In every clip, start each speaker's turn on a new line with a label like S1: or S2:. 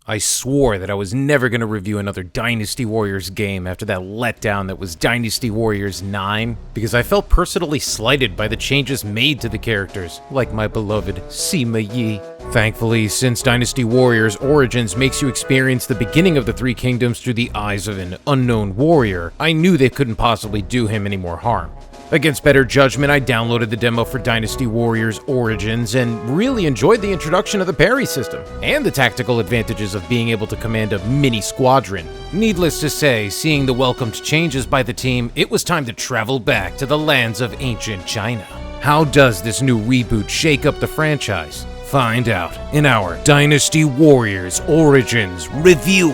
S1: I swore that I was never going to review another Dynasty Warriors game after that letdown that was Dynasty Warriors 9, because I felt personally slighted by the changes made to the characters, like my beloved Sima Yi. Thankfully, since Dynasty Warriors Origins makes you experience the beginning of the Three Kingdoms through the eyes of an unknown warrior, I knew they couldn't possibly do him any more harm. Against better judgment, I downloaded the demo for Dynasty Warriors Origins and really enjoyed the introduction of the parry system, and the tactical advantages of being able to command a mini squadron. Needless to say, seeing the welcomed changes by the team, it was time to travel back to the lands of ancient China. How does this new reboot shake up the franchise? Find out in our Dynasty Warriors Origins review.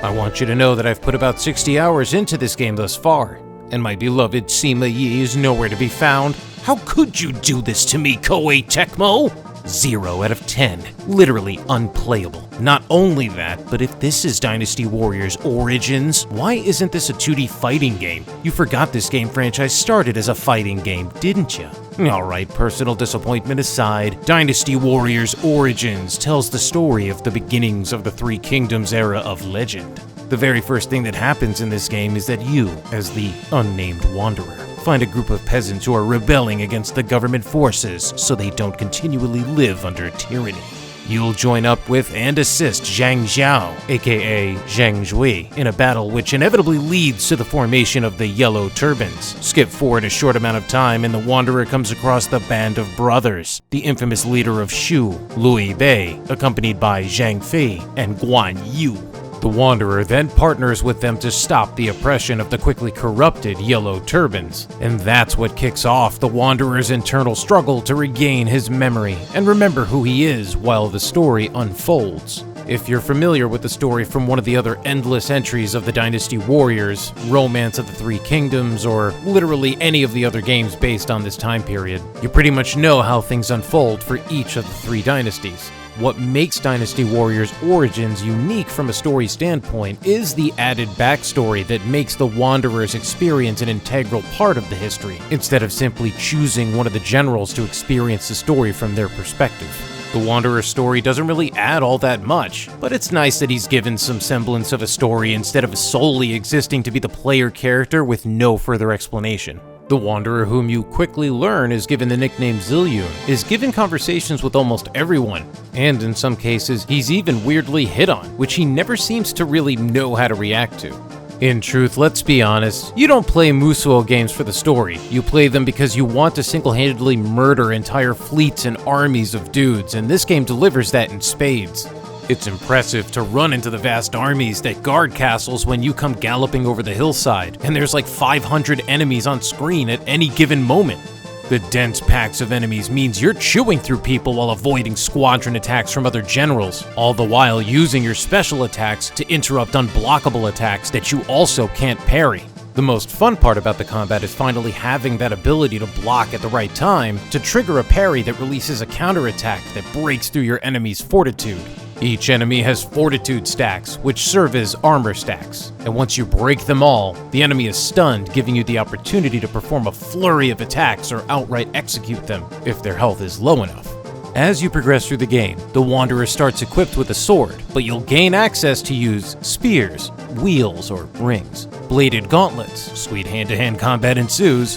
S1: I want you to know that I've put about 60 hours into this game thus far, and my beloved Sima Yi is nowhere to be found. How could you do this to me, Koei Tecmo? 0 out of 10. Literally unplayable. Not only that, but if this is Dynasty Warriors Origins, why isn't this a 2D fighting game? You forgot this game franchise started as a fighting game, didn't you? Alright, personal disappointment aside, Dynasty Warriors Origins tells the story of the beginnings of the Three Kingdoms era of legend. The very first thing that happens in this game is that you, as the unnamed wanderer, find a group of peasants who are rebelling against the government forces so they don't continually live under tyranny. You'll join up with and assist Zhang Xiao, aka Zhang Zhui, in a battle which inevitably leads to the formation of the Yellow Turbans. Skip forward a short amount of time and the wanderer comes across the Band of Brothers, the infamous leader of Shu, Lui Bei, accompanied by Zhang Fei and Guan Yu. The Wanderer then partners with them to stop the oppression of the quickly corrupted Yellow Turbans, and that's what kicks off the Wanderer's internal struggle to regain his memory and remember who he is while the story unfolds. If you're familiar with the story from one of the other endless entries of the Dynasty Warriors, Romance of the Three Kingdoms, or literally any of the other games based on this time period, you pretty much know how things unfold for each of the three dynasties. What makes Dynasty Warriors Origins unique from a story standpoint is the added backstory that makes the Wanderer's experience an integral part of the history, instead of simply choosing one of the generals to experience the story from their perspective. The Wanderer's story doesn't really add all that much, but it's nice that he's given some semblance of a story instead of solely existing to be the player character with no further explanation. The Wanderer, whom you quickly learn is given the nickname Zillion, is given conversations with almost everyone, and in some cases, he's even weirdly hit on, which he never seems to really know how to react to. In truth, let's be honest, you don't play musou games for the story. You play them because you want to single-handedly murder entire fleets and armies of dudes, and this game delivers that in spades. It's impressive to run into the vast armies that guard castles when you come galloping over the hillside, and there's like 500 enemies on screen at any given moment. The dense packs of enemies means you're chewing through people while avoiding squadron attacks from other generals, all the while using your special attacks to interrupt unblockable attacks that you also can't parry. The most fun part about the combat is finally having that ability to block at the right time to trigger a parry that releases a counterattack that breaks through your enemy's fortitude. Each enemy has fortitude stacks, which serve as armor stacks, and once you break them all, the enemy is stunned, giving you the opportunity to perform a flurry of attacks or outright execute them, if their health is low enough. As you progress through the game, the Wanderer starts equipped with a sword, but you'll gain access to use spears, wheels or rings, bladed gauntlets, sweet hand-to-hand combat ensues,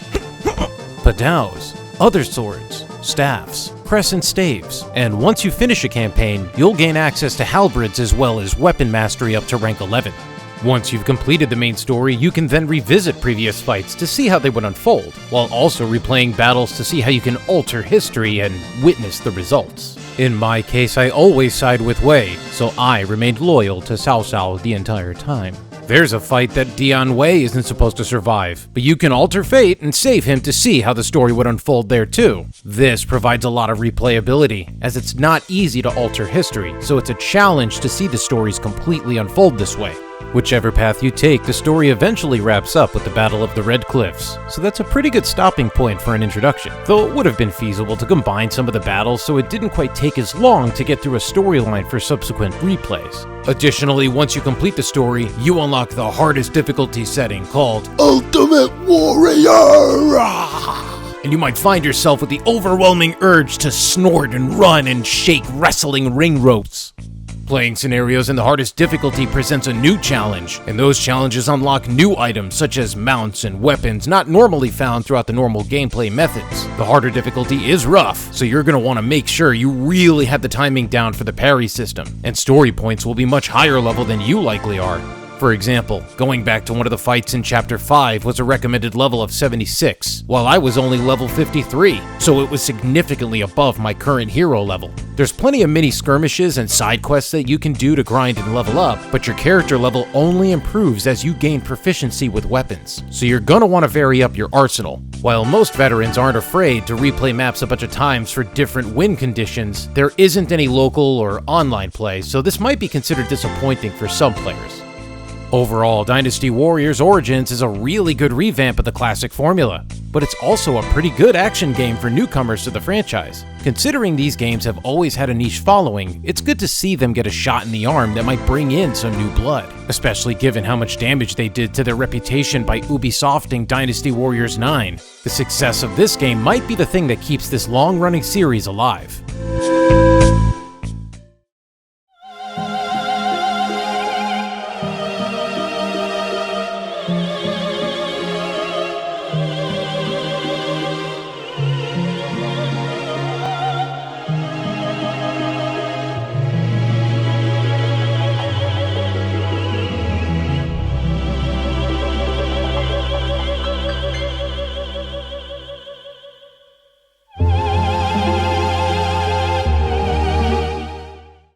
S1: padaos, other swords, staffs, crescent staves, and once you finish a campaign, you'll gain access to halberds as well as weapon mastery up to rank 11. Once you've completed the main story, you can then revisit previous fights to see how they would unfold, while also replaying battles to see how you can alter history and witness the results. In my case, I always side with Wei, so I remained loyal to Cao Cao the entire time. There's a fight that Dian Wei isn't supposed to survive, but you can alter fate and save him to see how the story would unfold there too. This provides a lot of replayability, as it's not easy to alter history, so it's a challenge to see the stories completely unfold this way. Whichever path you take, the story eventually wraps up with the Battle of the Red Cliffs, so that's a pretty good stopping point for an introduction, though it would have been feasible to combine some of the battles so it didn't quite take as long to get through a storyline for subsequent replays. Additionally, once you complete the story, you unlock the hardest difficulty setting called Ultimate Warrior! And you might find yourself with the overwhelming urge to snort and run and shake wrestling ring ropes. Playing scenarios in the hardest difficulty presents a new challenge, and those challenges unlock new items such as mounts and weapons not normally found throughout the normal gameplay methods. The harder difficulty is rough, so you're going to want to make sure you really have the timing down for the parry system, and story points will be much higher level than you likely are. For example, going back to one of the fights in Chapter 5 was a recommended level of 76, while I was only level 53, so it was significantly above my current hero level. There's plenty of mini skirmishes and side quests that you can do to grind and level up, but your character level only improves as you gain proficiency with weapons, so you're gonna want to vary up your arsenal. While most veterans aren't afraid to replay maps a bunch of times for different win conditions, there isn't any local or online play, so this might be considered disappointing for some players. Overall, Dynasty Warriors Origins is a really good revamp of the classic formula, but it's also a pretty good action game for newcomers to the franchise. Considering these games have always had a niche following, it's good to see them get a shot in the arm that might bring in some new blood, especially given how much damage they did to their reputation by Ubisofting Dynasty Warriors 9. The success of this game might be the thing that keeps this long-running series alive.